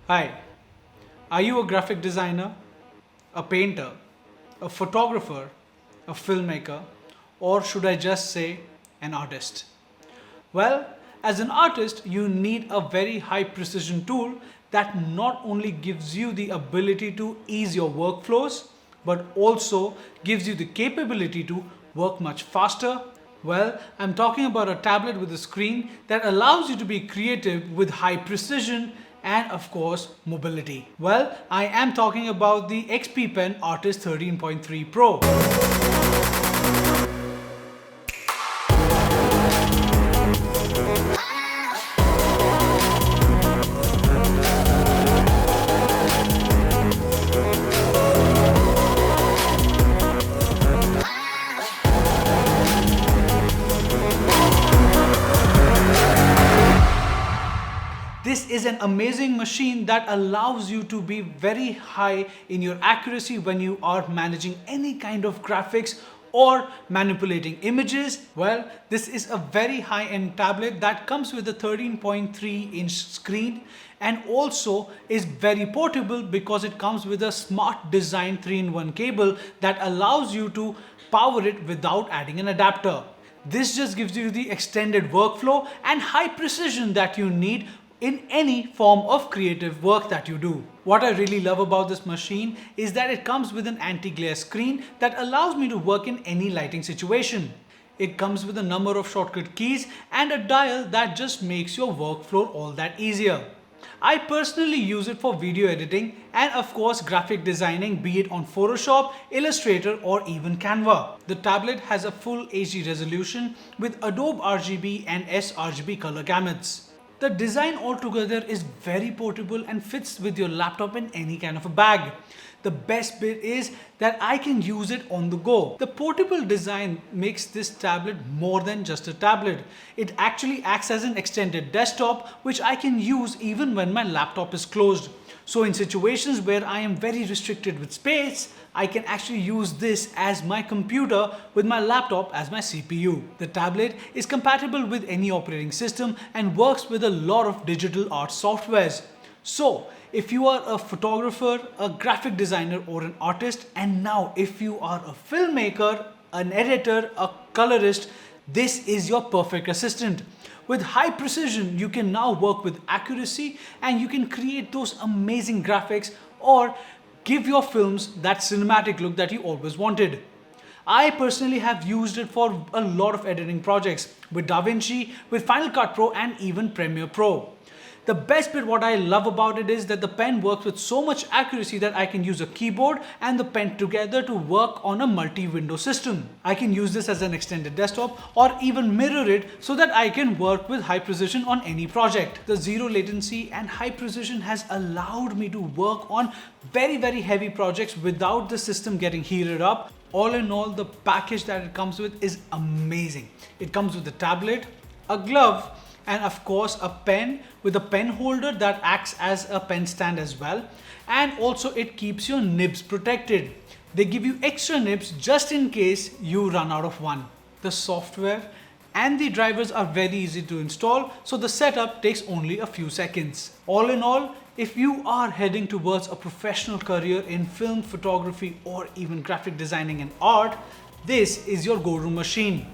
Hi, are you a graphic designer, a painter, a photographer, a filmmaker, or should I just say an artist? Well, as an artist, you need a very high precision tool that not only gives you the ability to ease your workflows, but also gives you the capability to work much faster. Well, I'm talking about a tablet with a screen that allows you to be creative with high precision and of course mobility. Well, I am talking about the XP Pen Artist 13.3 Pro. This is an amazing machine that allows you to be very high in your accuracy when you are managing any kind of graphics or manipulating images. Well, this is a very high-end tablet that comes with a 13.3-inch screen and also is very portable because it comes with a smart design 3-in-1 cable that allows you to power it without adding an adapter. This just gives you the extended workflow and high precision that you need in any form of creative work that you do. What I really love about this machine is that it comes with an anti-glare screen that allows me to work in any lighting situation. It comes with a number of shortcut keys and a dial that just makes your workflow all that easier. I personally use it for video editing and of course graphic designing, be it on Photoshop, Illustrator or even Canva. The tablet has a full HD resolution with Adobe RGB and sRGB color gamuts. The design altogether is very portable and fits with your laptop in any kind of a bag. The best bit is that I can use it on the go. The portable design makes this tablet more than just a tablet. It actually acts as an extended desktop which I can use even when my laptop is closed. So in situations where I am very restricted with space, I can actually use this as my computer with my laptop as my CPU. The tablet is compatible with any operating system and works with a lot of digital art softwares. So if you are a photographer, a graphic designer or an artist, and now if you are a filmmaker, an editor, a colorist, this is your perfect assistant. With high precision, you can now work with accuracy and you can create those amazing graphics or give your films that cinematic look that you always wanted. I personally have used it for a lot of editing projects with DaVinci, with Final Cut Pro and even Premiere Pro. The best bit what I love about it is that the pen works with so much accuracy that I can use a keyboard and the pen together to work on a multi-window system. I can use this as an extended desktop or even mirror it so that I can work with high precision on any project. The zero latency and high precision has allowed me to work on very heavy projects without the system getting heated up. All in all, the package that it comes with is amazing. It comes with a tablet, a glove, and of course a pen with a pen holder that acts as a pen stand as well, and also it keeps your nibs protected. They give you extra nibs just in case you run out of one. The software and the drivers are very easy to install, so the setup takes only a few seconds. All in all, if you are heading towards a professional career in film, photography or even graphic designing and art, this is your go-to machine.